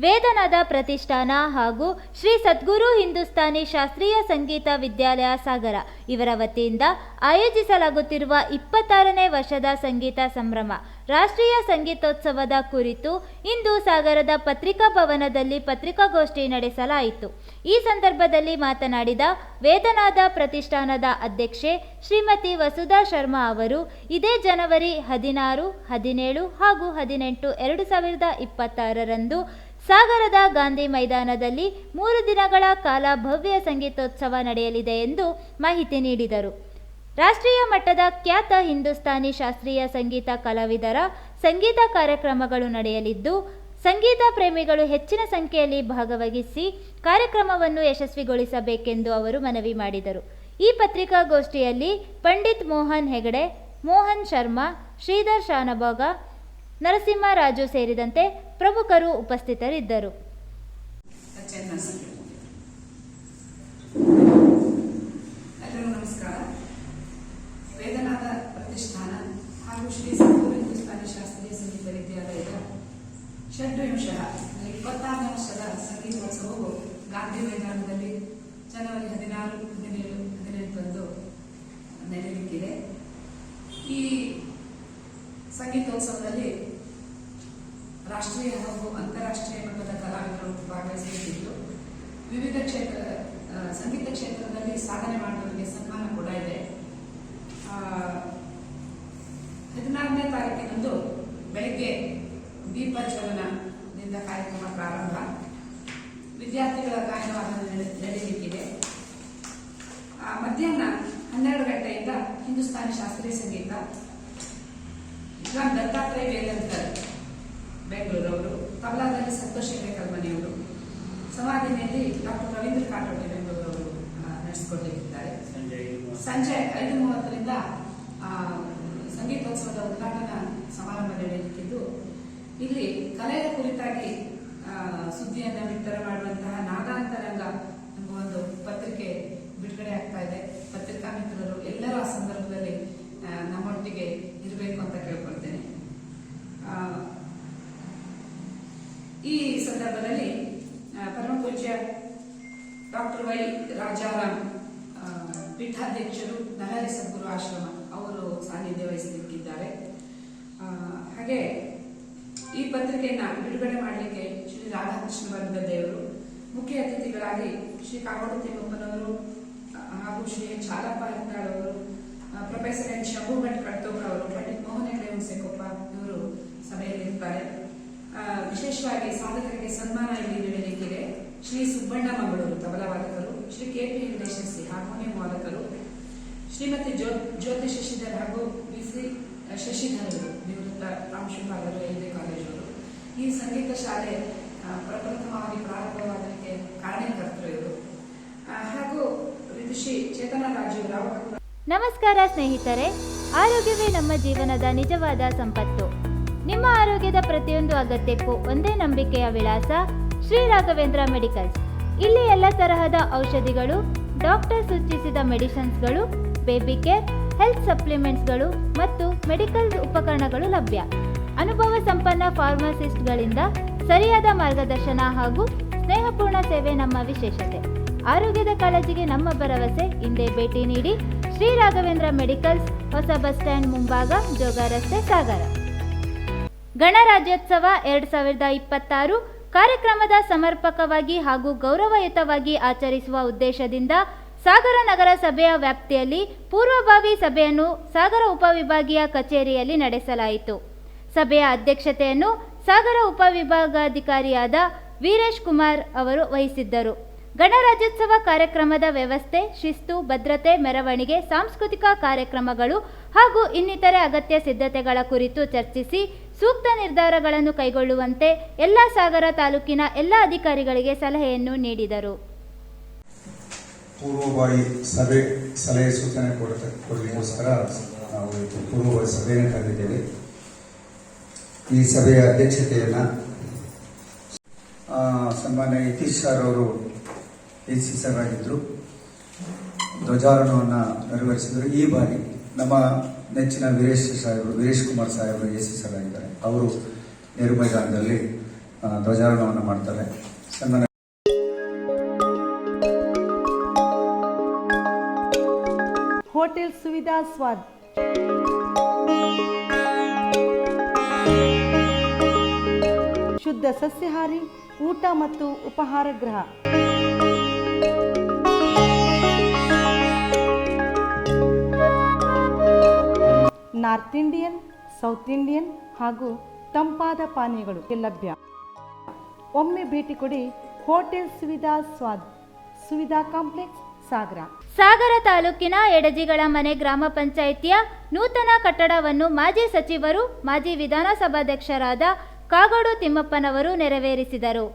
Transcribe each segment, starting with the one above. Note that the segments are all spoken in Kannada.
ವೇದನಾದ ಪ್ರತಿಷ್ಠಾನ ಹಾಗೂ ಶ್ರೀ ಸದ್ಗುರು ಹಿಂದೂಸ್ತಾನಿ ಶಾಸ್ತ್ರೀಯ ಸಂಗೀತ ವಿದ್ಯಾಲಯ ಸಾಗರ ಇವರ ವತಿಯಿಂದ ಆಯೋಜಿಸಲಾಗುತ್ತಿರುವ 26ನೇ ವರ್ಷದ ಸಂಗೀತ ಸಂಭ್ರಮ ರಾಷ್ಟ್ರೀಯ ಸಂಗೀತೋತ್ಸವದ ಕುರಿತು ಇಂದು ಸಾಗರದ ಪತ್ರಿಕಾ ಭವನದಲ್ಲಿ ಪತ್ರಿಕಾಗೋಷ್ಠಿ ನಡೆಸಲಾಯಿತು. ಈ ಸಂದರ್ಭದಲ್ಲಿ ಮಾತನಾಡಿದ ವೇದನಾದ ಪ್ರತಿಷ್ಠಾನದ ಅಧ್ಯಕ್ಷೆ ಶ್ರೀಮತಿ ವಸುಧಾ ಶರ್ಮಾ ಅವರು, ಇದೇ ಜನವರಿ 16, 17 ಹಾಗೂ 18, 2026ರಂದು ಸಾಗರದ ಗಾಂಧಿ ಮೈದಾನದಲ್ಲಿ 3 ದಿನಗಳ ಕಾಲ ಭವ್ಯ ಸಂಗೀತೋತ್ಸವ ನಡೆಯಲಿದೆ ಎಂದು ಮಾಹಿತಿ ನೀಡಿದರು. ರಾಷ್ಟ್ರೀಯ ಮಟ್ಟದ ಖ್ಯಾತ ಹಿಂದೂಸ್ತಾನಿ ಶಾಸ್ತ್ರೀಯ ಸಂಗೀತ ಕಲಾವಿದರ ಸಂಗೀತ ಕಾರ್ಯಕ್ರಮಗಳು ನಡೆಯಲಿದ್ದು, ಸಂಗೀತ ಪ್ರೇಮಿಗಳು ಹೆಚ್ಚಿನ ಸಂಖ್ಯೆಯಲ್ಲಿ ಭಾಗವಹಿಸಿ ಕಾರ್ಯಕ್ರಮವನ್ನು ಯಶಸ್ವಿಗೊಳಿಸಬೇಕೆಂದು ಅವರು ಮನವಿ ಮಾಡಿದರು. ಈ ಪತ್ರಿಕಾಗೋಷ್ಠಿಯಲ್ಲಿ ಪಂಡಿತ್ ಮೋಹನ್ ಹೆಗಡೆ, ಮೋಹನ್ ಶರ್ಮಾ, ಶ್ರೀಧರ್ ಶಾನಭೋಗ, ನರಸಿಂಹರಾಜು ಸೇರಿದಂತೆ ಪ್ರಮುಖರು ಉಪಸ್ಥಿತರಿದ್ದರು. ಎಲ್ಲರಿಗೂ ನಮಸ್ಕಾರ. ವೇದನಾದ ಪ್ರತಿಷ್ಠಾನ ಹಾಗೂ ಶ್ರೀ ಸದ್ಗುರು ಹಿಂದೂಸ್ತಾನಿ ಶಾಸ್ತ್ರೀಯ ಸಂಗೀತ ವಿದ್ಯಾಲಯದ ಷಡ್ವಿಂಶಃ 26ನೇ ವರ್ಷದ ಸಂಗೀತೋತ್ಸವವು ಗಾಂಧಿ ಮೈದಾನದಲ್ಲಿ ಜನವರಿ 16, 17, 18 ನಡೆಯಲಿಕ್ಕಿದೆ. ಈ ಸಂಗೀತೋತ್ಸವದಲ್ಲಿ ರಾಷ್ಟ್ರೀಯ ಹಾಗೂ ಅಂತಾರಾಷ್ಟ್ರೀಯ ಮಟ್ಟದ ಕಲಾವಿದರು ಭಾಗವಹಿಸುತ್ತಿದ್ದು, ವಿವಿಧ ಸಂಗೀತ ಕ್ಷೇತ್ರದಲ್ಲಿ ಸಾಧನೆ ಮಾಡುವವರಿಗೆ ಸನ್ಮಾನ ಕೂಡ ಇದೆ. 16ನೇ ತಾರೀಕಿನಂದು ಬೆಳಗ್ಗೆ ದೀಪಜ್ವಲನದಿಂದ ಕಾರ್ಯಕ್ರಮ ಪ್ರಾರಂಭ, ವಿದ್ಯಾರ್ಥಿಗಳ ಗಾಯನವಾದನ ನಡೆಯಲಿಕ್ಕಿದೆ. ಮಧ್ಯಾಹ್ನ 12 ಗಂಟೆಯಿಂದ ಹಿಂದೂಸ್ತಾನಿ ಶಾಸ್ತ್ರೀಯ ಸಂಗೀತ ದತ್ತಾತ್ರೇಯ ವೇಲಂಕರ್ ಬೆಂಗಳೂರವರು, ತಬಲಾದಲ್ಲಿ ಸಂತೋಷ್ ಕಲ್ಮನೆಯವರು, ಸಮಾಧಿನಿಯಲ್ಲಿ ಡಾಕ್ಟರ್ ರವೀಂದ್ರ ಕಾಟೋಟಿ ಬೆಂಗಳೂರವರು ನಡೆಸಿಕೊಟ್ಟಿದ್ದಾರೆ. ಸಂಜೆ 5:30ರಿಂದ ಸಂಗೀತೋತ್ಸವದ ಉದ್ಘಾಟನಾ ಸಮಾರಂಭ ನಡೆಯಲಿಕ್ಕಿದ್ದು, ಇಲ್ಲಿ ಕಲೆಯ ಕುರಿತಾಗಿ ಸುದ್ದಿಯನ್ನು ಬಿತ್ತರ ಮಾಡುವಂತಹ ನಾದಾಂತರಂಗ ಎಂಬ ಒಂದು ಪತ್ರಿಕೆ ಬಿಡುಗಡೆ ಆಗ್ತಾ ಇದೆ. ಪತ್ರಿಕಾ ಮಿತ್ರರು ಎಲ್ಲರೂ ಆ ಸಂದರ್ಭದಲ್ಲಿ ನಮ್ಮೊಟ್ಟಿಗೆ ಇರಬೇಕು ಅಂತ ಕೇಳ್ಕೊಳ್ತೇನೆ. ಈ ಸಂದರ್ಭದಲ್ಲಿ ಪರಮ ಪೂಜ್ಯ ಡಾಕ್ಟರ್ ವೈ ರಾಜಾರಾಮ್ ಪೀಠಾಧ್ಯಕ್ಷರು, ನರಹರಿ ಸದ್ಗುರು ಆಶ್ರಮ ಅವರು ಸಾನ್ನಿಧ್ಯ ವಹಿಸಲಿಕ್ಕಿದ್ದಾರೆ. ಹಾಗೆ ಈ ಪತ್ರಿಕೆಯನ್ನ ಬಿಡುಗಡೆ ಮಾಡಲಿಕ್ಕೆ ಶ್ರೀ ರಾಧಾಕೃಷ್ಣ ವರ್ಗದೇವರು, ಮುಖ್ಯ ಅತಿಥಿಗಳಾಗಿ ಶ್ರೀ ಕಾಗೋಡು ತಿಮ್ಮಪ್ಪನವರು ಹಾಗೂ ಶ್ರೀ ಚಾಲಪ್ಪ ಹೆಗ್ನಾಳ್ ಅವರು, ಪ್ರೊಫೆಸರ್ ಎನ್ ಶಂಭು ಭಟ್ ಕಡ್ತೋಕ ಅವರು, ಪಂಡಿತ್ ಮೋಹನ್ ಹೆಗಡೆ ಹುಣಸೆಕೊಪ್ಪ ಇವರು ಸಭೆಯಲ್ಲಿ ಇರ್ತಾರೆ. ವಿಶೇಷವಾಗಿ ಸಾಧಕರಿಗೆ ಸನ್ಮಾನ ಇಲ್ಲಿ ನಡೆಯಲಿಕ್ಕಿದೆ. ಶ್ರೀ ಸುಬ್ಬಣ್ಣ ಮಂಗಳೂರು ತಬಲಾ ವಾದಕರು, ಶ್ರೀ ಕೆ.ಪಿ. ವೆಂಕಟೇಶ್ವರ ಹಾರ್ಮೋನಿಯಂ ವಾದಕರು, ಶ್ರೀಮತಿ ಜ್ಯೋತಿ ಶಶಿಧರ್ ಹಾಗೂ ಬಿ.ಸಿ. ಶಶಿಧರ್ ನಿವೃತ್ತ ಪ್ರಾಂಶುಪಾಲರು, ಎಲ್.ಬಿ. ಕಾಲೇಜವರು. ಈ ಸಂಗೀತ ಶಾಲೆ ಪ್ರಪ್ರಥಮವಾಗಿ ಪ್ರಾರಂಭವಾದಕ್ಕೆ ಕಾರಣಕರ್ತರು ಇವರು. ಹಾಗೂ ವಿದುಷಿ ಚೇತನಾ ರಾಜು ರಾವ್. ನಮಸ್ಕಾರ ಸ್ನೇಹಿತರೆ, ಆರೋಗ್ಯವೇ ನಮ್ಮ ಜೀವನದ ನಿಜವಾದ ಸಂಪತ್ತು. ನಿಮ್ಮ ಆರೋಗ್ಯದ ಪ್ರತಿಯೊಂದು ಅಗತ್ಯಕ್ಕೂ ಒಂದೇ ನಂಬಿಕೆಯ ವಿಳಾಸ ಶ್ರೀ ರಾಘವೇಂದ್ರ ಮೆಡಿಕಲ್ಸ್. ಇಲ್ಲಿ ಎಲ್ಲ ತರಹದ ಔಷಧಿಗಳು, ಡಾಕ್ಟರ್ ಸೂಚಿಸಿದ ಮೆಡಿಸಿನ್ಸ್ಗಳು, ಬೇಬಿ ಕೇರ್, ಹೆಲ್ತ್ ಸಪ್ಲಿಮೆಂಟ್ಸ್ಗಳು ಮತ್ತು ಮೆಡಿಕಲ್ ಉಪಕರಣಗಳು ಲಭ್ಯ. ಅನುಭವ ಸಂಪನ್ನ ಫಾರ್ಮಸಿಸ್ಟ್ಗಳಿಂದ ಸರಿಯಾದ ಮಾರ್ಗದರ್ಶನ ಹಾಗೂ ಸ್ನೇಹಪೂರ್ಣ ಸೇವೆ ನಮ್ಮ ವಿಶೇಷತೆ. ಆರೋಗ್ಯದ ಕಾಳಜಿಗೆ ನಮ್ಮ ಭರವಸೆ. ಹಿಂದೆ ಭೇಟಿ ನೀಡಿ. ಶ್ರೀ ರಾಘವೇಂದ್ರ ಮೆಡಿಕಲ್ಸ್, ಹೊಸ ಬಸ್ ಸ್ಟ್ಯಾಂಡ್ ಮುಂಭಾಗ, ಜೋಗ ರಸ್ತೆ, ಸಾಗರ. ಗಣರಾಜ್ಯೋತ್ಸವ 2026 ಕಾರ್ಯಕ್ರಮದ ಸಮರ್ಪಕವಾಗಿ ಹಾಗೂ ಗೌರವಯುತವಾಗಿ ಆಚರಿಸುವ ಉದ್ದೇಶದಿಂದ ಸಾಗರ ನಗರಸಭೆಯ ವ್ಯಾಪ್ತಿಯಲ್ಲಿ ಪೂರ್ವಭಾವಿ ಸಭೆಯನ್ನು ಸಾಗರ ಉಪವಿಭಾಗೀಯ ಕಚೇರಿಯಲ್ಲಿ ನಡೆಸಲಾಯಿತು. ಸಭೆಯ ಅಧ್ಯಕ್ಷತೆಯನ್ನು ಸಾಗರ ಉಪವಿಭಾಗಾಧಿಕಾರಿಯಾದ ವೀರೇಶ್ ಕುಮಾರ್ ಅವರು ವಹಿಸಿದ್ದರು. ಗಣರಾಜ್ಯೋತ್ಸವ ಕಾರ್ಯಕ್ರಮದ ವ್ಯವಸ್ಥೆ, ಶಿಸ್ತು, ಭದ್ರತೆ, ಮೆರವಣಿಗೆ, ಸಾಂಸ್ಕೃತಿಕ ಕಾರ್ಯಕ್ರಮಗಳು ಹಾಗೂ ಇನ್ನಿತರೆ ಅಗತ್ಯ ಸಿದ್ಧತೆಗಳ ಕುರಿತು ಚರ್ಚಿಸಿ ಸೂಕ್ತ ನಿರ್ಧಾರಗಳನ್ನು ಕೈಗೊಳ್ಳುವಂತೆ ಎಲ್ಲ ಸಾಗರ ತಾಲೂಕಿನ ಎಲ್ಲ ಅಧಿಕಾರಿಗಳಿಗೆ ಸಲಹೆಯನ್ನು ನೀಡಿದರು. ಪೂರ್ವಭಾವಿ ಸಲಹೆ ಸೂಚನೆ ಕೊಡಲಿಕ್ಕೋಸ್ಕರ ನಾವು ಪೂರ್ವಭಾವಿ ಸಭೆಯನ್ನು ಕರೆದಿದ್ದೇವೆ. ಈ ಸಭೆಯ ಅಧ್ಯಕ್ಷತೆಯನ್ನು ಸನ್ಮಾನ್ಯ ಯತೀಶ್ ಸರ್ ಅವರು ಎಸಿ ಸರ್ ಆಗಿದ್ದರು. ಧ್ವಜಾರೋಹಣವನ್ನು ನೆರವೇರಿಸಿದರು. ಈ ಬಾರಿ ನಮ್ಮ ನೆಚ್ಚಿನ ವೀರೇಶ್ ಕುಮಾರ್ ಸಾಹೇಬರು ಎಸಿ ಸರ್ ಆಗಿದ್ದಾರೆ. ಅವರು ನೇರು ಮೈದಾನದಲ್ಲಿ ಧ್ವಜಾರೋಹಣವನ್ನು ಮಾಡ್ತಾರೆ. ಸನ್ಮಾನ್ಯ ಹೋಟೆಲ್ ಸುವಿಧಾ ಸ್ವಾದ್ ಶುದ್ಧ ಸಸ್ಯಾಹಾರಿ ಊಟ ಮತ್ತು ಉಪಹಾರ ಗೃಹ. ನಾರ್ತ್ ಇಂಡಿಯನ್, ಸೌತ್ ಇಂಡಿಯನ್ ಹಾಗೂ ತಂಪಾದ ಪಾನೀಯಗಳು ಲಭ್ಯ. ಒಮ್ಮೆ ಭೇಟಿ ಕೊಡಿ ಹೋಟೆಲ್ ಸುವಿಧಾ ಸ್ವಾದ್, ಸುವಿಧಾ ಕಾಂಪ್ಲೆಕ್ಸ್, ಸಾಗರ. ಸಾಗರ ತಾಲೂಕಿನ ಎಡಜಿಗಳ ಮನೆ ಗ್ರಾಮ ಪಂಚಾಯಿತಿಯ ನೂತನ ಕಟ್ಟಡವನ್ನು ಮಾಜಿ ಸಚಿವರು, ಮಾಜಿ ವಿಧಾನಸಭಾಧ್ಯಕ್ಷರಾದ ಕಾಗೋಡು ತಿಮ್ಮಪ್ಪನವರು ನೆರವೇರಿಸಿದರು.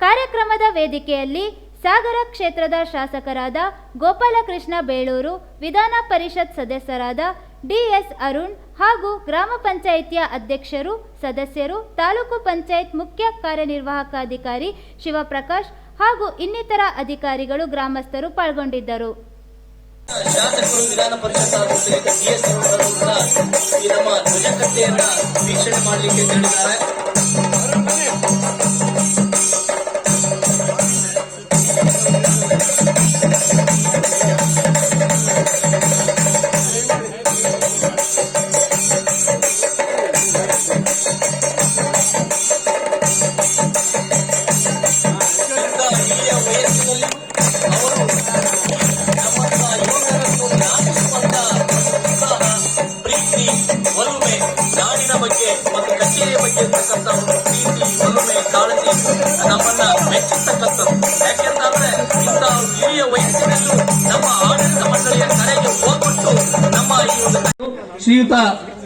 ಕಾರ್ಯಕ್ರಮದ ವೇದಿಕೆಯಲ್ಲಿ ಸಾಗರ ಕ್ಷೇತ್ರದ ಶಾಸಕರಾದ ಗೋಪಾಲಕೃಷ್ಣ ಬೇಳೂರು, ವಿಧಾನ ಪರಿಷತ್ ಸದಸ್ಯರಾದ ಡಿಎಸ್ ಅರುಣ್ ಹಾಗೂ ಗ್ರಾಮ ಪಂಚಾಯಿತಿಯ ಅಧ್ಯಕ್ಷರು, ಸದಸ್ಯರು, ತಾಲೂಕು ಪಂಚಾಯತ್ ಮುಖ್ಯ ಕಾರ್ಯನಿರ್ವಾಹಕಾಧಿಕಾರಿ ಶಿವಪ್ರಕಾಶ್ ಹಾಗೂ ಇನ್ನಿತರ ಅಧಿಕಾರಿಗಳು, ಗ್ರಾಮಸ್ಥರು ಪಾಲ್ಗೊಂಡಿದ್ದರು. ಶಾಸಕರು, ವಿಧಾನ ಪರಿಷತ್ ಹಾಗೂ ಡಿಎಸ್ ಈ ನಮ್ಮ ಧ್ವಜಕಟ್ಟೆಯನ್ನ ವೀಕ್ಷಣೆ ಮಾಡಲಿಕ್ಕೆ ತೆರಳಿದ್ದಾರೆ. ಶ್ರೀಯುತ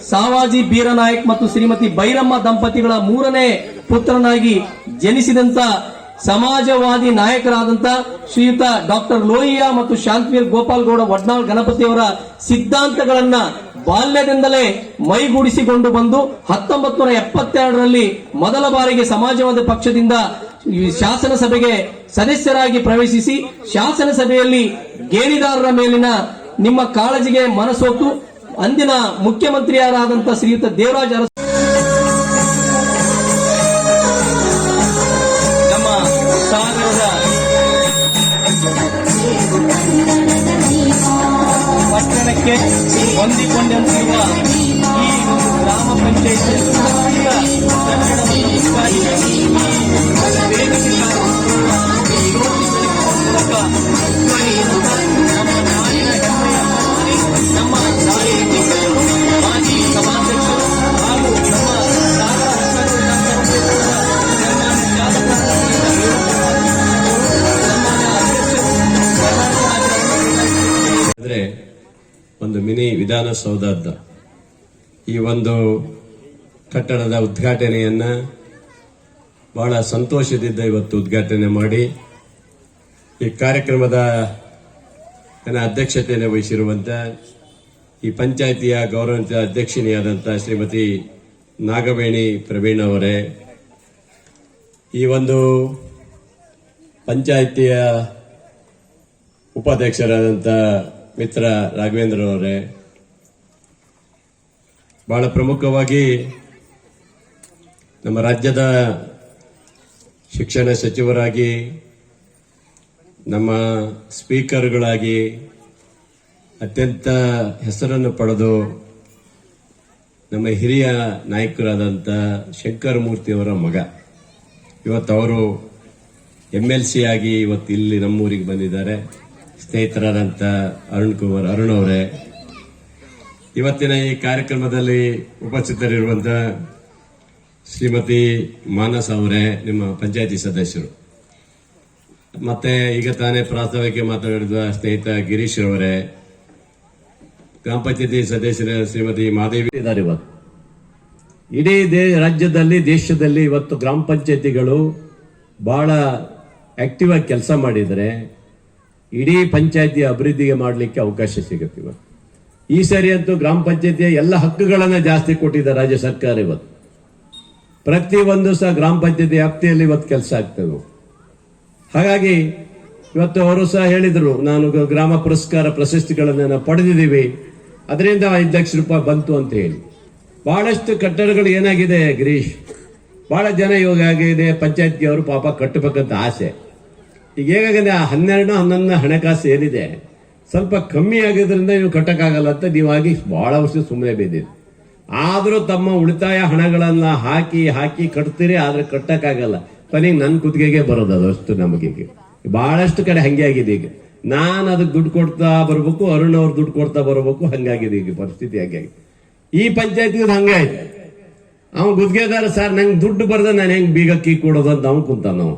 ಸಾವಾಜಿ ಬೀರನಾಯಕ್ ಮತ್ತು ಶ್ರೀಮತಿ ಭೈರಮ್ಮ ದಂಪತಿಗಳ 3ನೇ ಪುತ್ರನಾಗಿ ಜನಿಸಿದಂತ ಸಮಾಜವಾದಿ ನಾಯಕರಾದಂತ ಶ್ರೀಯುತ ಡಾಕ್ಟರ್ ಲೋಹಿಯಾ ಮತ್ತು ಶಾಂತವೀರ್ ಗೋಪಾಲ್ಗೌಡ ವಡ್ನಾಳ್ ಗಣಪತಿಯವರ ಸಿದ್ಧಾಂತಗಳನ್ನ ಬಾಲ್ಯದಿಂದಲೇ ಮೈಗೂಡಿಸಿಕೊಂಡು ಬಂದು 1972ರಲ್ಲಿ ಮೊದಲ ಬಾರಿಗೆ ಸಮಾಜವಾದಿ ಪಕ್ಷದಿಂದ ಶಾಸನಸಭೆಗೆ ಸದಸ್ಯರಾಗಿ ಪ್ರವೇಶಿಸಿ ಶಾಸನಸಭೆಯಲ್ಲಿ ಗೇಣಿದಾರರ ಮೇಲಿನ ನಿಮ್ಮ ಕಾಳಜಿಗೆ ಮನಸೋತು ಅಂದಿನ ಮುಖ್ಯಮಂತ್ರಿಯಾರಾದಂತಹ ಶ್ರೀಯುತ ದೇವರಾಜ ಅರಸು ನಮ್ಮ ಸಾಗರದ ಪಟ್ಟಣಕ್ಕೆ ಹೊಂದಿಕೊಂಡಂತಿರುವ ಈ ಗ್ರಾಮ ಪಂಚಾಯತ್ ಒಂದು ಮಿನಿ ವಿಧಾನಸೌಧದ ಈ ಒಂದು ಕಟ್ಟಡದ ಉದ್ಘಾಟನೆಯನ್ನ ಬಹಳ ಸಂತೋಷದಿಂದ ಇವತ್ತು ಉದ್ಘಾಟನೆ ಮಾಡಿ ಈ ಕಾರ್ಯಕ್ರಮದ ಅಧ್ಯಕ್ಷತೆಯನ್ನು ವಹಿಸಿರುವಂತ ಈ ಪಂಚಾಯಿತಿಯ ಗೌರವಾನ್ವಿತ ಅಧ್ಯಕ್ಷಿಣಿಯಾದಂತಹ ಶ್ರೀಮತಿ ನಾಗವೇಣಿ ಪ್ರವೀಣ್ ಅವರೇ, ಈ ಒಂದು ಪಂಚಾಯಿತಿಯ ಉಪಾಧ್ಯಕ್ಷರಾದಂಥ ಮಿತ್ರ ರಾಘವೇಂದ್ರ ಅವರೇ, ಬಹಳ ಪ್ರಮುಖವಾಗಿ ನಮ್ಮ ರಾಜ್ಯದ ಶಿಕ್ಷಣ ಸಚಿವರಾಗಿ, ನಮ್ಮ ಸ್ಪೀಕರ್ಗಳಾಗಿ ಅತ್ಯಂತ ಹೆಸರನ್ನು ಪಡೆದು ನಮ್ಮ ಹಿರಿಯ ನಾಯಕರಾದಂಥ ಶಂಕರಮೂರ್ತಿಯವರ ಮಗ, ಇವತ್ತು ಅವರು MLC ಆಗಿ ಇವತ್ತು ಇಲ್ಲಿ ನಮ್ಮೂರಿಗೆ ಬಂದಿದ್ದಾರೆ. ಸ್ನೇಹಿತರಾದಂಥ ಅರುಣ್ ಅವರೇ, ಇವತ್ತಿನ ಈ ಕಾರ್ಯಕ್ರಮದಲ್ಲಿ ಉಪಸ್ಥಿತರಿರುವಂಥ ಶ್ರೀಮತಿ ಮಾನಸ್ ಅವರೇ, ನಿಮ್ಮ ಪಂಚಾಯತಿ ಸದಸ್ಯರು, ಮತ್ತೆ ಈಗ ತಾನೇ ಪ್ರಾಸ್ತಾವಿಕ ಮಾತನಾಡಿದ ಸ್ನೇಹಿತ ಗಿರೀಶ್ ಅವರೇ, ಗ್ರಾಮ ಪಂಚಾಯತಿ ಸದಸ್ಯರ ಶ್ರೀಮತಿ ಮಾದೇವಿ ಇದ್ದಾರೆ. ಇವತ್ತು ಇಡೀ ರಾಜ್ಯದಲ್ಲಿ, ದೇಶದಲ್ಲಿ ಇವತ್ತು ಗ್ರಾಮ ಪಂಚಾಯತಿಗಳು ಬಹಳ ಆಕ್ಟಿವ್ ಆಗಿ ಕೆಲಸ ಮಾಡಿದರೆ ಇಡೀ ಪಂಚಾಯತಿ ಅಭಿವೃದ್ಧಿಗೆ ಮಾಡಲಿಕ್ಕೆ ಅವಕಾಶ ಸಿಗುತ್ತೆ. ಇವತ್ತು ಈ ಸರಿ ಅಂತೂ ಗ್ರಾಮ ಪಂಚಾಯತಿಯ ಎಲ್ಲ ಹಕ್ಕುಗಳನ್ನು ಜಾಸ್ತಿ ಕೊಟ್ಟಿದೆ ರಾಜ್ಯ ಸರ್ಕಾರ. ಇವತ್ತು ಪ್ರತಿಯೊಂದು ಸಹ ಗ್ರಾಮ ಪಂಚಾಯತಿ ವ್ಯಾಪ್ತಿಯಲ್ಲಿ ಇವತ್ತು ಕೆಲಸ ಆಗ್ತವೆ. ಹಾಗಾಗಿ ಇವತ್ತು ಅವರು ಸಹ ಹೇಳಿದರು, ನಾನು ಗ್ರಾಮ ಪುರಸ್ಕಾರ ಪ್ರಶಸ್ತಿಗಳನ್ನು ಪಡೆದಿದ್ದೀವಿ, ಅದರಿಂದ 5 ಲಕ್ಷ ರೂಪಾಯಿ ಬಂತು ಅಂತ ಹೇಳಿ. ಬಹಳಷ್ಟು ಕಟ್ಟಡಗಳು ಏನಾಗಿದೆ ಗಿರೀಶ್, ಬಹಳ ಜನ ಇವಾಗ ಆಗಿದೆ ಪಂಚಾಯತ್ಗೆ ಅವರು ಪಾಪ ಕಟ್ಟಬೇಕಂತ ಆಸೆ. ಈಗ ಹೇಗಾಗಿದೆ 12-11 ಹಣಕಾಸು ಏನಿದೆ ಸ್ವಲ್ಪ ಕಮ್ಮಿ ಆಗಿದ್ರಿಂದ ನೀವು ಕಟ್ಟಕ್ಕಾಗಲ್ಲ ಅಂತ ನೀವಾಗಿ ಬಹಳ ವರ್ಷ ಸುಮ್ಮನೆ ಬಿದ್ದಿದೆ. ಆದರೂ ತಮ್ಮ ಉಳಿತಾಯ ಹಣಗಳನ್ನ ಹಾಕಿ ಕಟ್ತೀರಿ, ಆದ್ರೆ ಕಟ್ಟಕ್ಕಾಗಲ್ಲ. ಕೊನೆಗೆ ನನ್ನ ಕುತ್ತಿಗೆಗೆ ಬರೋದು ಅದು ಅಷ್ಟು. ನಮಗೆ ಬಹಳಷ್ಟು ಕಡೆ ಹಂಗೆ ಆಗಿದೆ. ಈಗ ನಾನು ಅದಕ್ಕೆ ದುಡ್ಡು ಕೊಡ್ತಾ ಬರ್ಬೇಕು, ಅರುಣ್ ಅವ್ರು ದುಡ್ಡು ಕೊಡ್ತಾ ಬರ್ಬೇಕು, ಹಂಗಾಗಿದೆ ಈಗ ಪರಿಸ್ಥಿತಿ. ಹಂಗಾಗಿ ಈ ಪಂಚಾಯತ್ಗೆ ಹಂಗೆ ಆಯ್ತು. ಅವ್ನು ಗುದ್ಗೆದಾರ, ಸರ್ ನಂಗೆ ದುಡ್ಡು ಬರ್ದ ನಾನು ಹೆಂಗ್ ಬೀಗ ಕೀ ಕೊಡೋದು ಅಂತ ಅವ್ನು ಕುಂತ. ನಾವು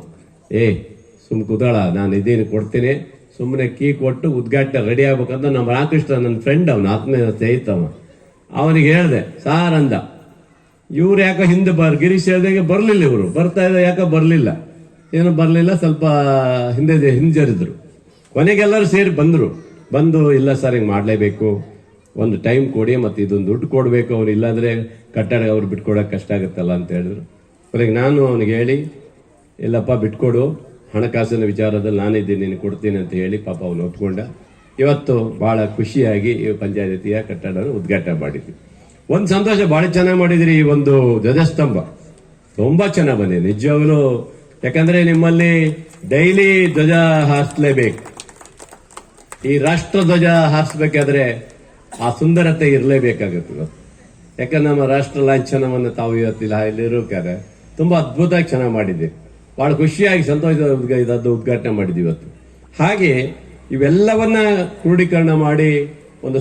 ಸುಮ್ ಕುದಾಳ, ನಾನು ಇದೇನು ಕೊಡ್ತೀನಿ, ಸುಮ್ಮನೆ ಕೀ ಕೊಟ್ಟು ಉದ್ಘಾಟನೆ ರೆಡಿ ಆಗ್ಬೇಕಂತ ನಮ್ಮ ರಾಮಕೃಷ್ಣ ನನ್ನ ಫ್ರೆಂಡ್, ಅವನ ಆತ್ಮೀಯ ಸ್ನೇಹಿತವ, ಅವನಿಗೆ ಹೇಳಿದೆ ಸಾರ್ ಅಂದ. ಇವ್ರು ಯಾಕೋ ಹಿಂದೆ ಗಿರೀಶ್ ಹೇಳ್ದಂಗೆ ಬರ್ಲಿಲ್ಲ, ಇವರು ಬರ್ತಾ ಇದ್ದ ಯಾಕೋ ಬರ್ಲಿಲ್ಲ, ಏನೋ ಬರ್ಲಿಲ್ಲ, ಸ್ವಲ್ಪ ಹಿಂಜರಿದ್ರು. ಕೊನೆಗೆಲ್ಲರೂ ಸೇರಿ ಬಂದು ಇಲ್ಲ ಸರ್ ಹಿಂಗೆ ಮಾಡಲೇಬೇಕು, ಒಂದು ಟೈಮ್ ಕೊಡಿ, ಮತ್ತೆ ಇದೊಂದು ದುಡ್ಡು ಕೊಡಬೇಕು, ಅವ್ನು ಇಲ್ಲಾಂದ್ರೆ ಕಟ್ಟಡ ಅವ್ರು ಬಿಟ್ಕೊಡಕ್ಕೆ ಕಷ್ಟ ಆಗುತ್ತಲ್ಲ ಅಂತ ಹೇಳಿದ್ರು. ಕೊನೆಗೆ ನಾನು ಅವನಿಗೆ ಹೇಳಿ, ಇಲ್ಲಪ್ಪ ಬಿಟ್ಕೊಡು, ಹಣಕಾಸಿನ ವಿಚಾರದಲ್ಲಿ ನಾನಿದ್ದೀನಿ, ನೀನು ಕೊಡ್ತೀನಿ ಅಂತ ಹೇಳಿ ಪಾಪ ಅವನು ಒಪ್ಕೊಂಡ. ಇವತ್ತು ಬಹಳ ಖುಷಿಯಾಗಿ ಈ ಪಂಚಾಯತಿಯ ಕಟ್ಟಡ ಉದ್ಘಾಟನೆ ಮಾಡಿದ್ವಿ. ಒಂದು ಸಂತೋಷ, ಬಹಳ ಚೆನ್ನಾಗಿ ಮಾಡಿದ್ರಿ. ಈ ಒಂದು ಧ್ವಜಸ್ತಂಭ ತುಂಬಾ ಚೆನ್ನಾಗಿ ಬಂದಿದೆ ನಿಜವಾಗ್ಲೂ. ಯಾಕಂದ್ರೆ ನಿಮ್ಮಲ್ಲಿ ಡೈಲಿ ಧ್ವಜ ಹಾರಿಸಲೇಬೇಕು. ಈ ರಾಷ್ಟ್ರ ಧ್ವಜ ಹಾರಿಸ್ಬೇಕಾದ್ರೆ ಆ ಸುಂದರತೆ ಇರಲೇಬೇಕಾಗುತ್ತೆ. ಯಾಕಂದ್ರೆ ನಮ್ಮ ರಾಷ್ಟ್ರ ಲಾಂಛನವನ್ನು ತಾವು ಇವತ್ತಿಲ್ಲ ಇಲ್ಲಿರೋಕಾದ್ರೆ ತುಂಬಾ ಅದ್ಭುತವಾಗಿ ಚೆನ್ನಾಗಿ ಮಾಡಿದ್ದೀವಿ. ಬಹಳ ಖುಷಿಯಾಗಿ ಸಂತೋಷದ ಉದ್ಘಾಟನೆ ಮಾಡಿದ್ವಿ ಇವತ್ತು. ಹಾಗೆ ಇವೆಲ್ಲವನ್ನ ಕ್ರೋಢೀಕರಣ ಮಾಡಿ ಒಂದು